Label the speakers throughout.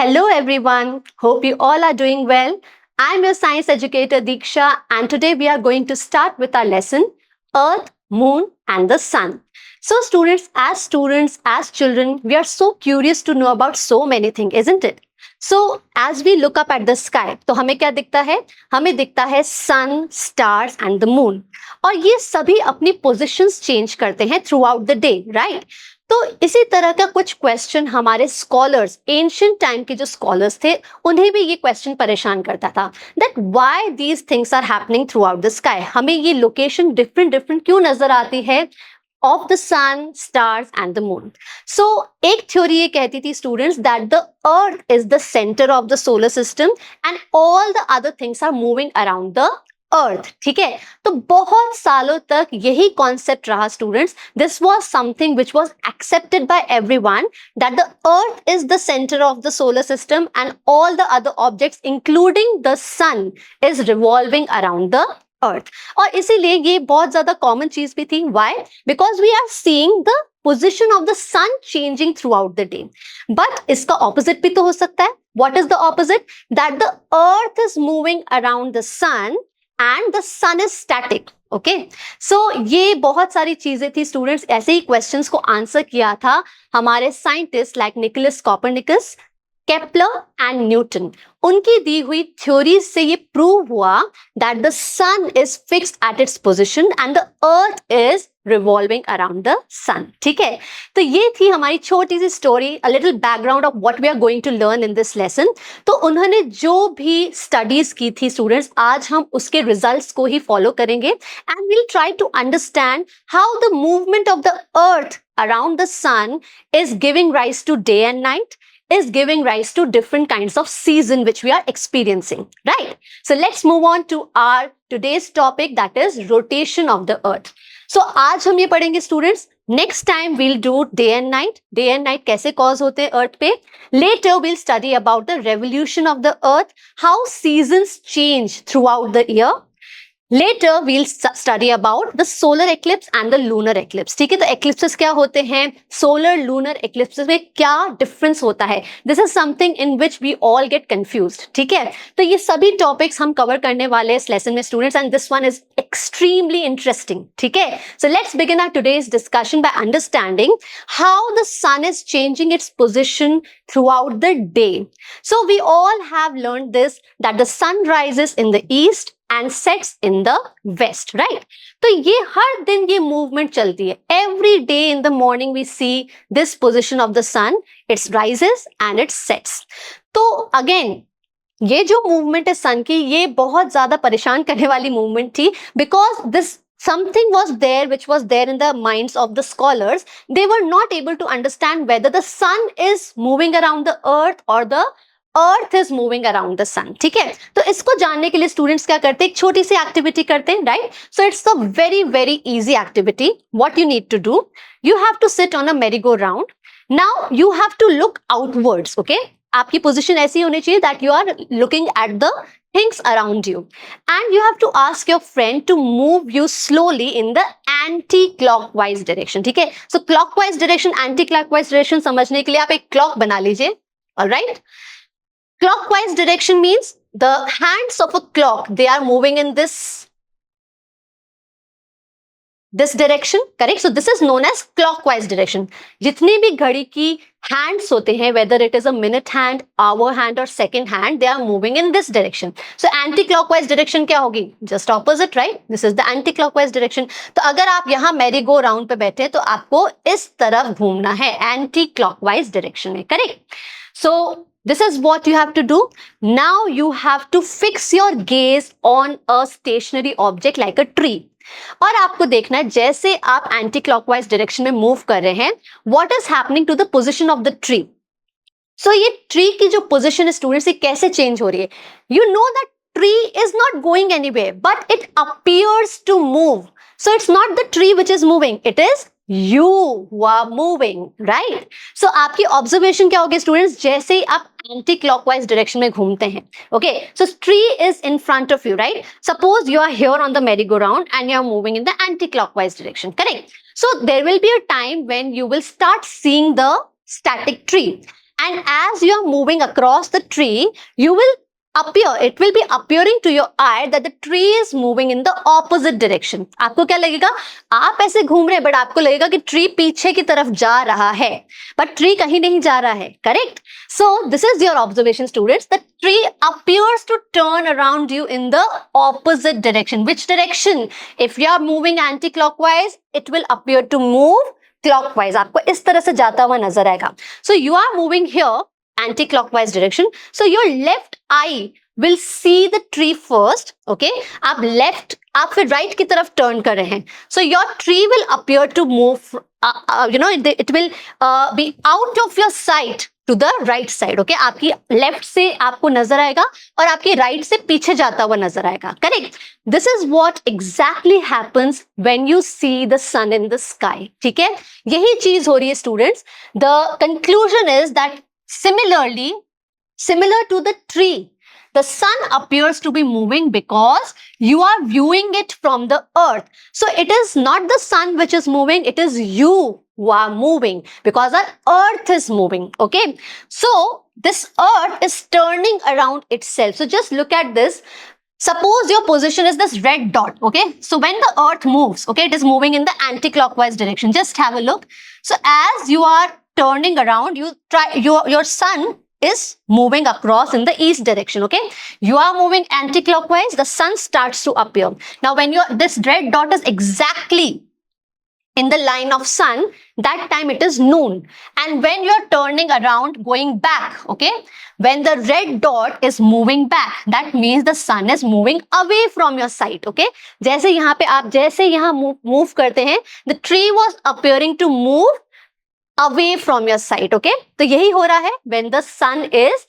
Speaker 1: Hello everyone. Hope you all are doing well. I'm your science educator Diksha, and today we are going to start with our lesson Earth, Moon and the Sun. So students, as children, we are so curious to know about so many things, isn't it? So as we look up at the sky, तो हमें क्या दिखता है? हमें दिखता है sun, stars and the moon. और ये सभी अपनी positions change करते हैं throughout the day, right? तो इसी तरह का कुछ क्वेश्चन हमारे स्कॉलर्स एंशियंट टाइम के जो स्कॉलर्स थे उन्हें भी ये क्वेश्चन परेशान करता था that why these things are happening throughout the sky. हमें ये लोकेशन डिफरेंट डिफरेंट क्यों नजर आती है of the sun, stars and the moon. So एक थ्योरी ये कहती थी students that the earth is the centre of the solar system and all the other things are moving around the earth. ठीक है, तो बहुत सालों तक यही कॉन्सेप्ट रहा students. This was something which was accepted by everyone that the earth is the centre of the solar system and all the other objects including the sun is revolving around the earth. और इसीलिए ये बहुत ज्यादा common चीज भी थी. Why? Because we are seeing the position of the sun changing throughout the day. But इसका opposite भी तो हो सकता है. What is the opposite? That the earth is moving around the sun and the sun is static. Okay, so ये बहुत सारी चीजें थी स्टूडेंट्स. ऐसे ही क्वेश्चंस को आंसर किया था हमारे scientist like Nicolaus Copernicus, Kepler and Newton. उनकी दी हुई थ्योरीज से ये प्रूव हुआ that the sun is fixed at its position and the earth is revolving around the sun. ठीक है, तो ये थी हमारी छोटी सी story, a little background of what we are going to learn in this lesson. तो उन्होंने जो भी स्टडीज की थी स्टूडेंट्स, आज हम उसके रिजल्ट्स को ही फॉलो करेंगे and we'll try to understand how the movement of the earth around the sun is giving rise to day and night, is giving rise to different kinds of season which we are experiencing, right? So let's move on to our today's topic, that is rotation of the earth. So आज हम ये पढ़ेंगे students. Next time we'll do day and night. Day and night कैसे cause होते हैं earth पे. Later we'll study about the revolution of the earth, how seasons change throughout the year. Later we'll study about the solar eclipse and the lunar eclipse. ठीक है, तो eclipses क्या होते हैं, solar lunar eclipses में क्या difference होता है. This is something in which we all get confused. ठीक है, तो ये सभी topics हम cover करने वाले इस lesson में students, and this one is extremely interesting. ठीक है, so let's begin our today's discussion by understanding how the sun is changing its position throughout the day. So we all have learned this, that the sun rises in the east and sets in the west, right? तो ये हर दिन ये movement चलती है. Every day in the morning we see this position of the sun, it rises and it sets. तो again ये जो movement है sun की, ये बहुत ज्यादा परेशान करने वाली movement थी, because this something was there which was there in the minds of the scholars. They were not able to understand whether the sun is moving around the earth or the earth is moving around the sun. ठीक है, तो इसको जानने के लिए students क्या करते हैं, एक छोटी सी एक्टिविटी करते हैं, right? So it's a very very easy activity. What you need to do, you have to sit on a merry go round. Now you have to look outwards. Okay, आपकी position ऐसी होनी चाहिए that you are looking at the things around you, and you have to ask your friend to move you slowly in the anti-clockwise direction. ठीक है, so clockwise direction, anti-clockwise direction समझने के लिए आप एक clock बना लीजिए. Alright? Clockwise direction means the hands of a clock, they are moving in this direction, correct? So this is known as clockwise direction. जितने भी घड़ी की hands होते हैं, whether it is a minute hand, hour hand or second hand, they are moving in this direction. So anti-clockwise direction क्या होगी? Just opposite, right? This is the anti-clockwise direction. तो अगर आप यहाँ merry go round पे बैठे तो आपको इस तरफ घूमना है, anti-clockwise direction में, correct? So this is what you have to do. Now you have to fix your gaze on a stationary object like a tree. और आपको देखना है जैसे आप एंटी क्लॉकवाइज डायरेक्शन में मूव कर रहे हैं, what is happening to the position of the tree. So ये ट्री की जो पोजीशन है स्टूडेंट्स, ये कैसे चेंज हो रही है. You know that tree is not going anywhere but it appears to move. So it's not the tree which is moving, it is you who are moving, right? So आपकी observation क्या होगी students, जैसे ही आप anti clockwise direction में घूमते हैं. Okay, so tree is in front of you, right? Suppose you are here on the merry go round and you are moving in the anti clockwise direction, correct? So there will be a time when you will start seeing the static tree. and as you are moving across the tree, it will be appearing to your eye that the tree is moving in the opposite direction. आपको क्या लगेगा? आप ऐसे घूम रहे हैं, but आपको लगेगा कि ट्री पीछे की तरफ जा रहा है, बट ट्री कहीं नहीं जा रहा है. Correct? So this is your observation, students. The tree appears to turn around you in the opposite direction. Which direction? If you are moving anti-clockwise, it will appear to move clockwise. आपको इस तरह से जाता हुआ नजर आएगा. So you are moving here anti-clockwise direction. So your left eye will see the tree first. Okay? आप फिर right की तरफ turn कर रहे हैं. So your tree will appear to move. It will be out of your sight to the right side. Okay? आपकी left से आपको नजर आएगा और आपकी right से पीछे जाता हुआ नजर आएगा. Correct? This is what exactly happens when you see the sun in the sky. ठीक है? यही चीज हो रही है students. The conclusion is that similar to the tree, the sun appears to be moving because you are viewing it from the earth. So it is not the sun which is moving, it is you who are moving because our earth is moving. Okay, so this earth is turning around itself. So just look at this. Suppose your position is this red dot. Okay, so when the earth moves, okay, it is moving in the anti-clockwise direction. Just have a look. So as you are turning around, your sun is moving across in the east direction. Okay, you are moving anti-clockwise, the sun starts to appear. Now when this red dot is exactly in the line of sun, that time it is noon. And when you are turning around going back, okay, when the red dot is moving back, that means the sun is moving away from your sight. Okay, जैसे यहाँ पे आप जैसे यहाँ move करते हैं, the tree was appearing to move away from your sight. Okay, तो यही हो रहा है when the sun is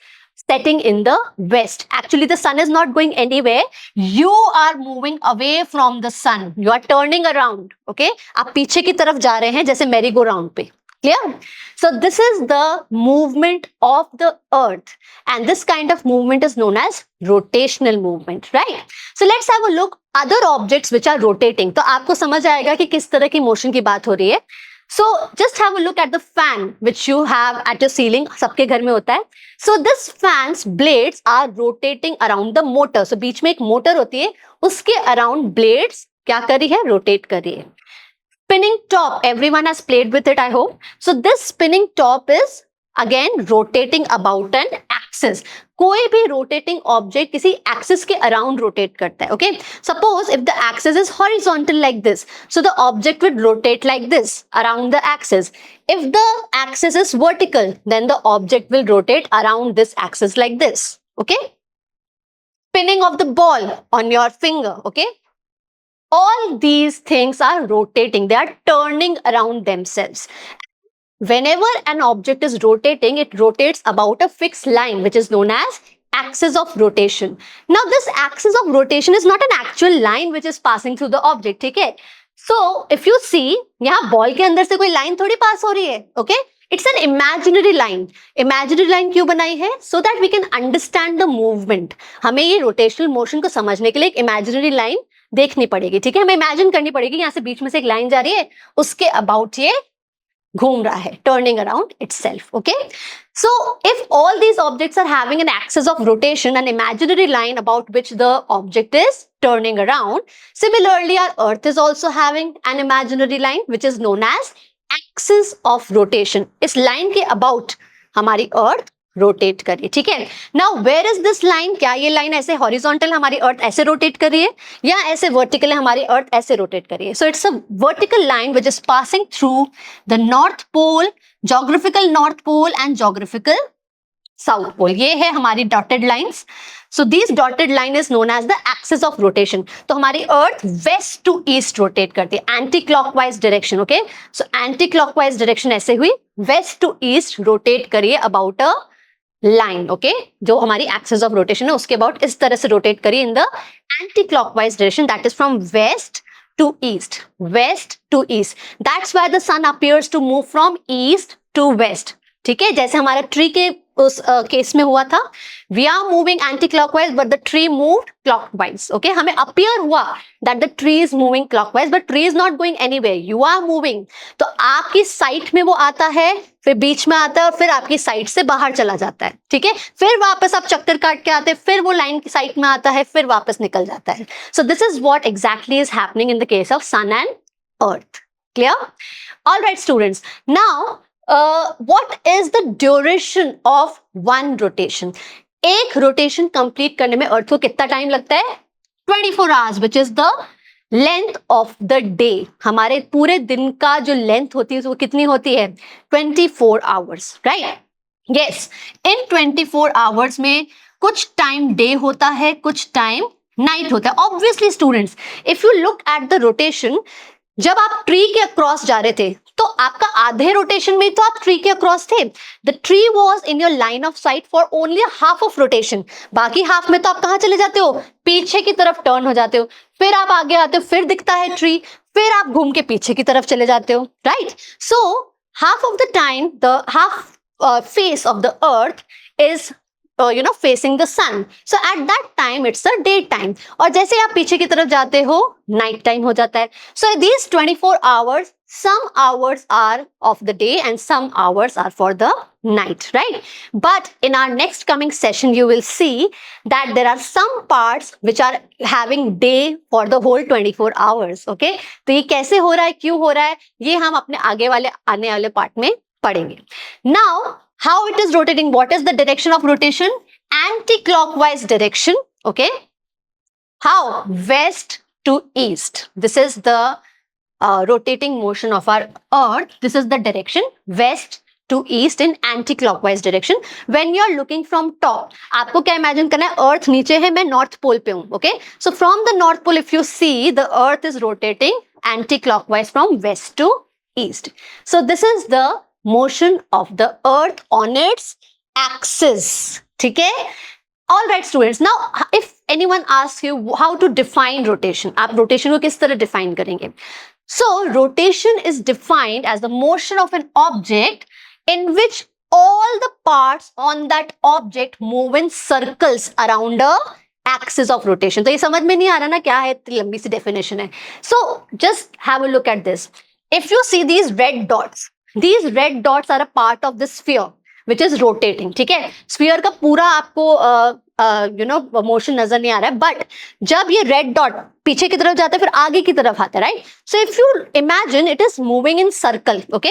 Speaker 1: setting in the west. Actually the sun is not going anywhere, you are moving away from the sun, you are turning around. Okay, आप पीछे की तरफ जा रहे हैं जैसे merry go round पे. Clear? So this is the movement of the earth, and this kind of movement is known as rotational movement, right? So let's have a look other objects which are rotating. तो आपको समझ आएगा कि किस तरह की motion की बात हो रही है. So just have a look at the fan which you have at your ceiling. सबके घर में होता है. So this fan's blades are rotating around the motor. So बीच में एक मोटर होती है, उसके around blades क्या कर रही है? Rotate कर रही है. Spinning top, everyone has played with it, I hope. So this spinning top is again rotating about an axis. कोई भी rotating object किसी axis के around rotate करता है. Okay, suppose if the axis is horizontal like this, so the object would rotate like this around the axis. If the axis is vertical, then the object will rotate around this axis like this. Okay, spinning of the ball on your finger. Okay, all these things are rotating, they are turning around themselves. Whenever an object is rotating, it rotates about a fixed line which is known as axis of rotation. Now this axis of rotation is not an actual line which is passing through the object. ठीक है? So if you see, यहाँ ball के अंदर से कोई line थोड़ी पास हो रही है. Okay, it's an imaginary line. Imaginary line क्यों बनाई है? So that we can understand the movement. हमें ये rotational motion को समझने के लिए एक imaginary line देखनी पड़ेगी. ठीक है, हमें इमेजिन करनी पड़ेगी यहाँ से बीच में से एक लाइन जा रही है, उसके अबाउट ये घूम रहा है, turning around itself. Okay, so if all these objects are having an axis of rotation, an imaginary line about which the object is turning around, similarly our earth is also having an imaginary line which is known as axis of rotation. इस line के about हमारी earth rotate करिए. ठीक है, now where is this line? क्या ये line ऐसे horizontal हमारी अर्थ ऐसे रोटेट कर रही है, या ऐसे वर्टिकल है हमारी अर्थ ऐसे रोटेट कर रही है? So it's a vertical line which is passing through the north pole, geographical north pole and geographical south pole. ये है हमारी dotted lines. So this dotted line is known as the axis of rotation. तो हमारी earth west to east rotate करती है, anti clockwise direction. Okay, so anti clockwise direction ऐसे हुई, west to east rotate करिए अबाउट अ लाइन. ओके, जो हमारी axis of rotation है उसके अबाउट इस तरह से रोटेट करिए in the anti clockwise direction, that is from west to east. West to east, that's why the sun appears to move from east to west. ठीक है, जैसे हमारा ट्री के उस केस में हुआ था, we are moving anti clockwise but the tree moved clockwise. Okay, हमें अपियर हुआ that the tree is moving clockwise but tree is not going anywhere, you are moving. तो आपकी साइट में वो आता है, फिर बीच में आता है और फिर आपकी साइट से बाहर चला जाता है. ठीक है, फिर वापस आप चक्कर काट के आते हैं, फिर वो लाइन की साइट में आता है, फिर वापस निकल जाता है. So this is what exactly is happening in the case of sun and earth. Clear? Alright students, now what is the duration of one rotation? एक रोटेशन कंप्लीट करने में अर्थ को कितना टाइम लगता है? 24 hours, which is the length of the day. हमारे पूरे दिन का जो लेंथ होती है वो कितनी होती है? 24 आवर्स, राइट? यस, इन 24 आवर्स में कुछ टाइम डे होता है, कुछ टाइम नाइट होता है. Obviously students, if you look at the rotation, जब आप ट्री के अक्रॉस जा रहे थे तो आपका आधे रोटेशन में तो आप ट्री के अक्रॉस थे. The tree was in your line of site for only half of rotation. बाकी हाफ में तो आप कहाँ चले जाते हो? पीछे की तरफ टर्न हो जाते हो. फिर आप आगे आते हो, फिर दिखता है ट्री, फिर आप घूम के पीछे की तरफ चले जाते हो, right? So half of the time the half face of the earth is facing the sun. So at that time it's a day time. और जैसे आप पीछे की तरफ जाते हो night time हो जाता है. So these 24 hours, some hours are of the day and some hours are for the night, right? But in our next coming session you will see that there are some parts which are having day for the whole 24 hours. Okay? तो ये कैसे हो रहा है, क्यों हो रहा है, ये हम अपने आगे वाले आने वाले पार्ट में पढ़ेंगे. Now how it is rotating, what is the direction of rotation? Anti-clockwise direction. Okay, how? West to east. This is the rotating motion of our earth. This is the direction, west to east in anti-clockwise direction. When you are looking from top, आपको क्या imagine करना है? earth नीचे है, मैं north pole पे हूँ. Okay, so from the north pole if you see, the earth is rotating anti-clockwise from west to east. So this is the motion of the earth on its axis. ठीक है? All right students, now if anyone asks you how to define rotation, आप rotation को किस तरह define करेंगे? So rotation is defined as the motion of an object in which all the parts on that object move in circles around a axis of rotation. तो ये समझ में नहीं आ रहा ना क्या है, इतनी लंबी सी definition है. So just have a look at this. If you see these red dots, these red dots are a part of the sphere which is rotating. ठीक है, sphere का पूरा आपको मोशन नजर नहीं आ रहा है, बट जब ये रेड डॉट पीछे की तरफ जाता है फिर आगे की तरफ आता है, right? So if you imagine it is moving in circle. Okay,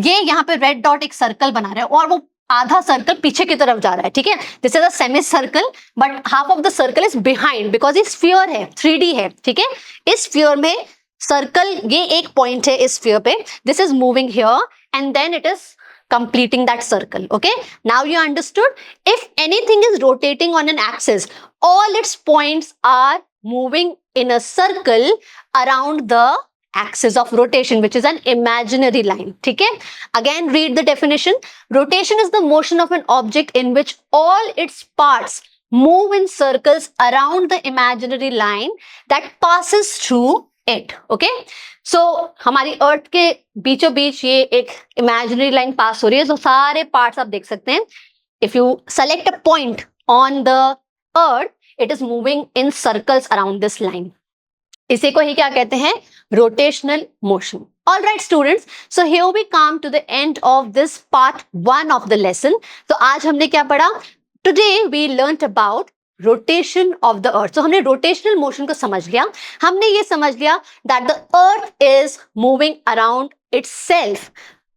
Speaker 1: ये यहाँ पे रेड डॉट एक सर्कल बना रहा है और वो आधा सर्कल पीछे की तरफ जा रहा है. ठीक है, this is a semi circle but half of the circle is behind because ये स्फीयर है, 3D है. ठीक है, इस स्फीयर में सर्कल, ये एक पॉइंट है इस स्फीयर पे, this is moving here and then it is completing that circle. Okay, now you understood. If anything is rotating on an axis, all its points are moving in a circle around the axis of rotation, which is an imaginary line. ठीक है, again read the definition. Rotation is the motion of an object in which all its parts move in circles around the imaginary line that passes through it. Okay, so हमारी अर्थ के बीचों बीच ये एक imaginary line पास हो रही है, तो सारे पार्ट्स आप देख सकते हैं. If you select a point on the earth, it is moving in circles around this line. इसी को ही क्या कहते हैं? Rotational motion. All right students, so here we come to the end of this part 1 of the lesson. तो आज हमने क्या पढ़ा? Today we learnt about rotation of the अर्थ. तो हमने रोटेशनल मोशन को समझ लिया, हमने ये समझ लिया that the earth is moving around itself.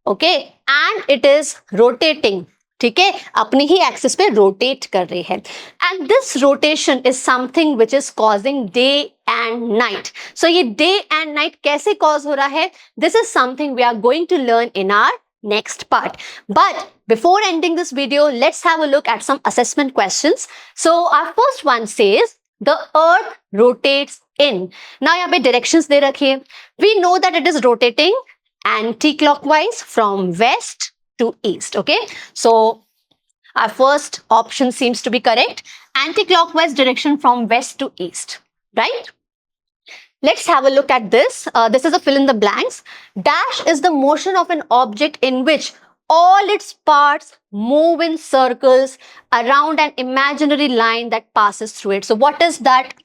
Speaker 1: Okay, and it is rotating. ठीक है, अपनी ही एक्सिस पे रोटेट कर रही है. And this rotation is something which is causing day and night. So ये डे एंड नाइट कैसे कॉज हो रहा है? This is something we are going to learn in our next part. But before ending this video, let's have a look at some assessment questions. So our first one says the earth rotates in. Now यहाँ पे directions दे रखी है. We know that it is rotating anti-clockwise from west to east. Okay, so our first option seems to be correct. Anti-clockwise direction from west to east, right? Let's have a look at this. This is a fill in the blanks. Dash is the motion of an object in which all its parts move in circles around an imaginary line that passes through it. So what is that?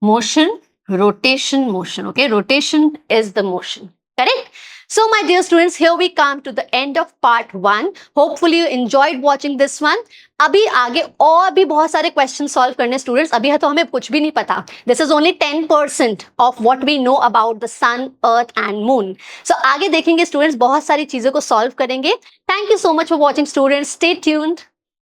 Speaker 1: Motion, rotation, motion. Okay, rotation is the motion. Correct? So, my dear students, here we come to the end of part 1. Hopefully, you enjoyed watching this one. अभी आगे और भी बहुत सारे question solve करने students, अभी है तो हमें कुछ भी नहीं पता. This is only 10% of what we know about the sun, earth and moon. So आगे देखेंगे स्टूडेंट्स, बहुत सारी चीजों को सॉल्व करेंगे. Thank you so much for watching students. Stay tuned.